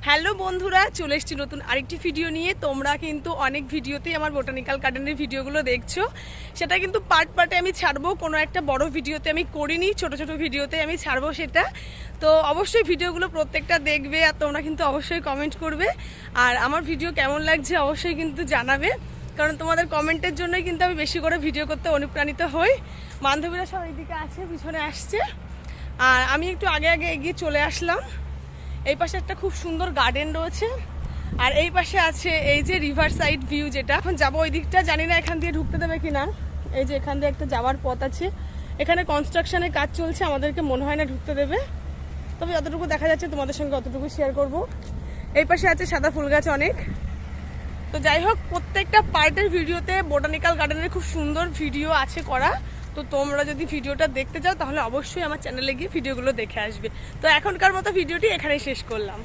Hello বন্ধুরা, চলে এসেছি নতুন আরেকটি ভিডিও নিয়ে। তোমরা কিন্তু অনেক ভিডিওতেই আমার বোটানিক্যাল গার্ডেনের ভিডিওগুলো দেখছো, সেটা কিন্তু পার্ট পার্টে আমি ছাড়বো। কোনো একটা বড় ভিডিওতে আমি করিনি, ছোট ছোট ভিডিওতে আমি ছাড়বো সেটা। তো অবশ্যই ভিডিওগুলো প্রত্যেকটা দেখবে, আর তোমরা কিন্তু অবশ্যই কমেন্ট করবে। আর আমার ভিডিও কেমন লাগছে অবশ্যই কিন্তু জানাবে, কারণ তোমাদের কমেন্টের জন্যই কিন্তু আমি বেশি করে ভিডিও করতে অনুপ্রাণিত হই। বান্ধবীরা সব এইদিকে আছে, পিছনে আসছে, আর আমি একটু আগে আগে এগিয়ে চলে আসলাম। এই পাশে একটা খুব সুন্দর গার্ডেন রয়েছে, আর এই পাশে আছে এই যে রিভার সাইড ভিউ, যেটা এখন যাবো ওই দিকটা। জানি না এখান দিয়ে ঢুকতে দেবে কিনা। এই যে এখান দিয়ে একটা যাওয়ার পথ আছে, এখানে কনস্ট্রাকশনের কাজ চলছে, আমাদেরকে মনে হয় না ঢুকতে দেবে, তবে যতটুকু দেখা যাচ্ছে তোমাদের সঙ্গে অতটুকু শেয়ার করব। এই পাশে আছে সাদা ফুল গাছ অনেক। তো যাই হোক, প্রত্যেকটা পার্টের ভিডিওতে বোটানিক্যাল গার্ডেনের খুব সুন্দর ভিডিও আছে করা। তো তোমরা যদি ভিডিওটা দেখতে চাও তাহলে অবশ্যই আমার চ্যানেলে গিয়ে ভিডিওগুলো দেখে আসবে। তো এখনকার মতো ভিডিওটি এখানেই শেষ করলাম।